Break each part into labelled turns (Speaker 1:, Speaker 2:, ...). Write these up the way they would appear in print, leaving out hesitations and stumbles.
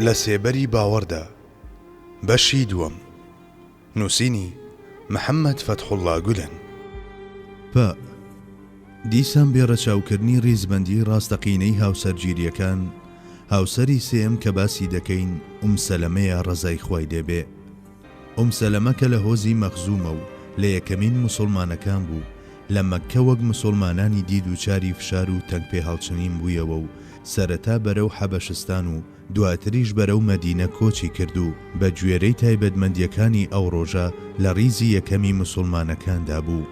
Speaker 1: لە سێبەری باوەڕدا بەشی دووەم. نووسینی محەممەد فەتحوڵڵا گولن.
Speaker 2: دیسان بێڕەچاوکردنی ڕیزبەندی ڕاستەقینەی هاوسەرگیریەکان هاوسەری سێم کە باسی دەکەین سەلەمەیە ڕەزای خوای لێبێ. سەلەمە کە لە هۆزی مەخزومە و لە یەکەمین موسڵمانەکان بوو، لە مەککە وەک موسڵمانانی دی دووچاری فشار و تەنگ پێ هەڵچنین بوویەوە و سەرەتا بەرەو حەبەشستان و دواتریش بەرەو مەدینە کۆچی کرد و بە گوێرەی تایبەتمەندیەکانی ئەو ڕۆژە لە ڕیزی یەکەمی موسڵمانەکاندا بوو.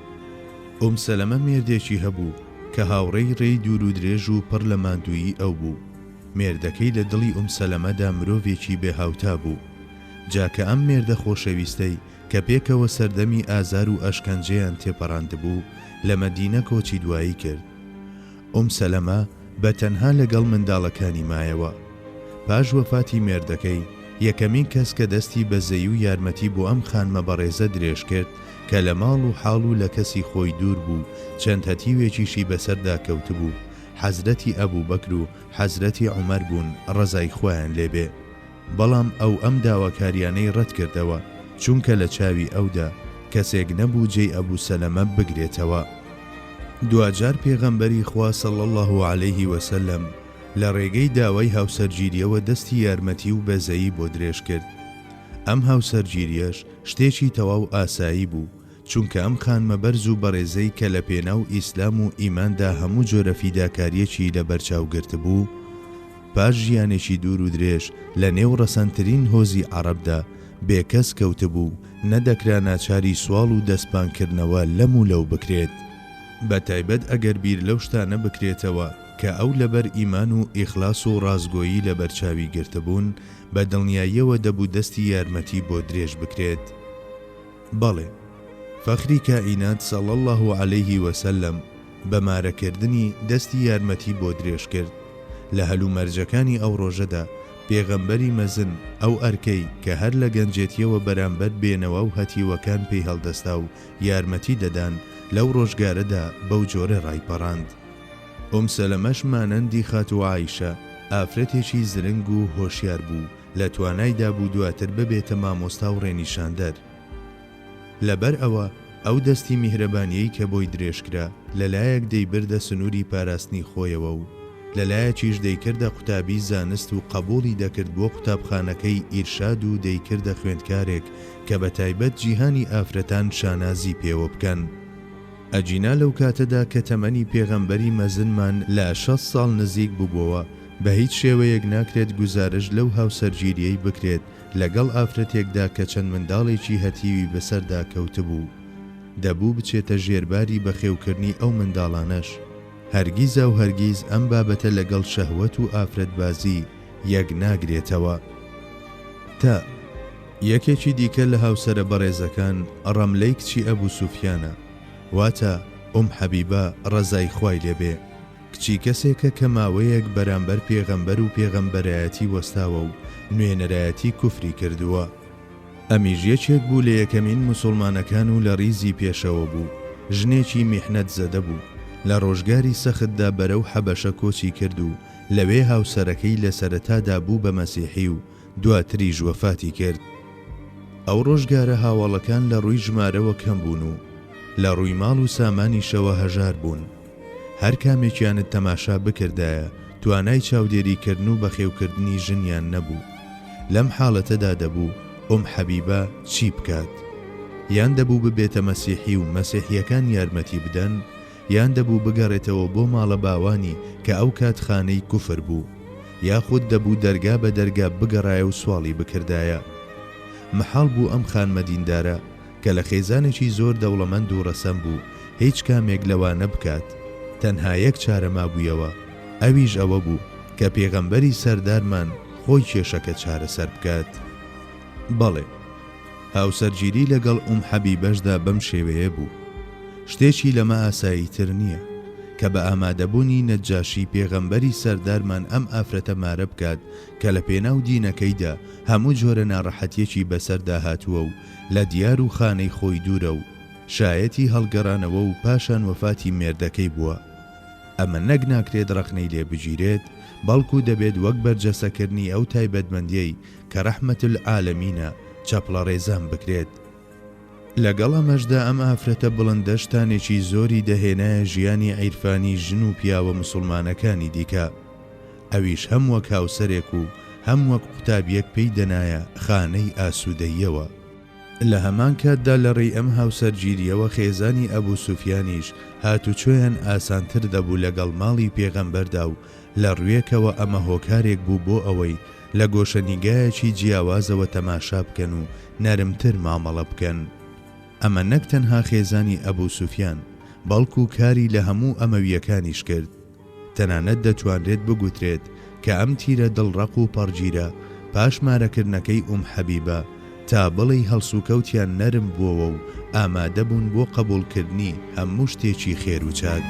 Speaker 2: سەلەمە مێردێکی هەبوو کە هاوڕێی ڕێی دوور و درێژ و پڕ لە ماندووی ئەو بوو. مێردەکەی لە دڵی سەلەمەدا مرۆڤێکی بێهاوتا بوو. جاکە ئەم مێردە خۆشەویستەی کە پێکەوە سەردەمی ئازار و ئەشکەنجەیان تێپەڕاند بوو لە مەدینە کۆچی دوایی کرد. سەلەمە بە تەنها لەگەڵ منداڵەکانی مایەوە. پاش وەفاتی مێردەکەی یەکەمین کەس کە دەستی بەزەی و یارمەتی بۆ ئەم خانمە بەڕێزە درێژ کرد کە لە ماڵ و حاڵ و لە کەسی خۆی دوور بوو، چەند هەتیوێکیشی بەسەردا کەوت بوو. حەزرەتی ئەبوو بەکر و حەزرەتی عومەر بوون ڕەزای خۆیان لێبێ. بەڵام ئەو ئەم داواکاریانەی ڕەت کردەوە، چونکە لە چاوی ئەودا کەسێک نەبوو جێی ئەبوو سەلەمە بگرێتەوە. دوجار پێغەمبەری خوا صلی الله علیه وسلم لە ڕێگەی داوای هاوسەرگیریەوە دەستی یارمەتی و بەزەیی بۆ درێژ کرد. ئەم هاوسەرگیریەش شتێکی تەواو ئاسایی بوو، چونکە ئەم خانمە بەرز و بەڕێزەی کە لە پێناو ئیسلام و ئیماندا هەموو جۆرە فیداکاریەکی لە بەرچاوگرت بوو، پاش ژیانێکی دوور و درێژ لە نێو ڕەسەنترین هۆزی عەرەبدا بێکەس کەوت بوو، نەدەکرا ناچاری سوال و دەستپانکردنەوە لەم و لەو بکرێت. بە تایبەت ئەگەر بیر لەو شتانە بکرێتەوە کە ئەو لەبەر ئیمان و ئیخلاس و ڕازگۆیی لە بەرچاوی گرتبوون، بە دڵنیاییەوە دەبوو دەستی یارمەتی بۆ درێژ بکرێت. بەڵێ، فەخری کائینات صلی الله علیه وسلم بەمارەکردنی دەستی یارمەتی بۆ درێژ کرد. لە هەلومەرجەکانی ئەو ڕۆژەدا پێغەمبەری مەزن ئەو ئەرکەی کە هەر لە گەنجێتیەوە بەرامبەر بێنەوە و هەتیوەکان پێی هەڵدەستا و یارمەتی دەدان، لەو ڕۆژگارەدا بەو جۆرە ڕایپەڕاند. سەلەمەش مانەندی خاتوو عایشە ئافرەتێکی زرنگ و هۆشیار بوو، لە توانایدا بوو دواتر ببێتە مامۆستا و ڕێنیشاندەر. لەبەر ئەوە ئەو دەستی میهرەبانیەی کە بۆی درێژکرا لەلایەک دەیبردە سنووری پاراستنی خۆیەوە و لەلایەکیش دەیکردە قوتابی زانست و قبوڵی دەکرد بۆ قوتابخانەکەی ئیرشاد و دەیکردە خوێندکارێک کە بە تایبەت جیهانی ئافرەتان شانازی پێوە بکەن. ئەجینا لەو کاتەدا کە تەمەنی پێغەمبەری مەزنمان لە 60 ساڵ نزیک بووبەوە، بە هیچ شێوەیەک ناکرێت گوزارش لەو هاوسەرگیریەی بکرێت لەگەڵ ئافرەتێکدا کە چەند منداڵێکی هەتیوی بەسەردا کەوتبوو. دەبوو بچێتە ژێرباری بەخێوکردنی ئەو منداڵانەش. هەرگیزە و هەرگیز ئەم بابەتە لەگەڵ شەهوەت و ئافرەتبازی یەک ناگرێتەوە. تا یەکێکی دیکە لە هاوسەرە بەڕێزەکان ڕەملەی کچی ئەبوو سوفیانە، واتە حەبیبە ڕەزای خوای لێبێ، کچی کەسێکە کە ماوەیەک بەرامبەر پێغەمبەر و پێغەمبەرایەتی وەستاوە و نوێنەرایەتی کوفری کردووە. ئەمیش یەکێک بوو لە یەکەمین موسڵمانەکان و لە ڕیزی پێشەوە بوو. ژنێکی میحنەت زەدە بوو، لە ڕۆژگاری سەختدا بەرەو حەبەشە کۆچی کرد و لەوێ هاوسەرەکەی لە سەرەتادا بوو بە مەسیحی و دواتریش وەفاتی کرد. ئەو ڕۆژگارە هاوڵەکان لە ڕووی ژمارەوە کەم بوون و لە ڕووی ماڵ و سامانیشەوە هەژار بوون. هەر کامێکیانت تەماشا بکردایە توانای چاودێریکردن و بەخێوکردنی ژنیان نەبوو. لەم حاڵەتەدا دەبوو حەبیبە چی بکات؟ یان دەبوو ببێتە مەسیحی و مەسیحیەکان یارمەتی بدەن، یان دەبوو بگەڕێتەوە بۆ ماڵە باوانی کە ئەو کات خانەی کوفر بوو، یاخود دەبوو دەرگا بە دەرگا بگەڕایە و سواڵی بکردایە. محاڵ بوو ئەم خانمە دیندارە کە لە خێزانێکی زۆر دەوڵەمەند و ڕەسەن بوو هیچ کامێک لەوانە بکات. تەنها یەک چارەما بوویەوە، ئەویش ئەوە بوو کە پێغەمبەری سەردارمان خۆی کێشەکە چارەسەر بکات. بەڵێ، هاوسەرگیری لەگەڵ حەبیبەشدا بەم شێوەیە بوو. شتێکی لەمە ئاساییتر نییە کە بە ئامادەبوونی نەجاشی پێغەمبەری سەردارمان ئەم ئافرەتە مارە بکات کە لە پێناو دینەکەیدا هەموو جۆرە ناڕەحەتیەکی بەسەردا هاتووە و لە دیار و خانەی خۆی دوورە و شایەتی هەڵگەڕانەوە و پاشان وەفاتی مێردەکەی بووە. ئەمە نەک ناکرێت ڕەخنەی لێ بگیرێت، بەڵکو دەبێت وەک بەرجەسەکردنی ئەو تایبەتمەندیەی کە ڕەحمەت العالەمینە چەپڵە ڕێزان بکرێت. لەگەڵ ئەمەشدا ئەم ئافرەتە بڵندە شتانێکی زۆری دەهێنایە ژیانی عیرفانی ژن و پیاوە مسلمانەکانی دیکە، ئەویش هەم وەک هاوسەرێک و هەم وەک قوتابیەک پێی دەنایە خانەی ئاسوودەییەوە. لە هەمان کاتدا لە ڕێی ئەم هاوسەرگیریەوە خێزانی ئەبوو سوفیانیش هاتوچۆیان ئاسانتر دەبوو لەگەڵ ماڵی پێغەمبەردا و لە ڕوێکەوە ئەمە هۆکارێک بوو بۆ ئەوەی لە گۆشەنیگایەکی جیاوازەوە تەماشا بکەن و نەرمتر مامەڵە بکەن. ئەمە نەک تەنها خێزانی ئەبوو سوفیان بەڵکو کاری لە هەموو ئەمەویەکانیش کرد. تەنانەت دەتوانرێت بگوترێت کە ئەم تیرە دڵڕەق و پەڕگیرە پاش مارەکردنەکەی حەبیبە تا بڵی هەڵسوکەوتیان نەرم بووەوە و ئامادە بوون بۆ قبولکردنی هەموو شتێکی خێر و چاک.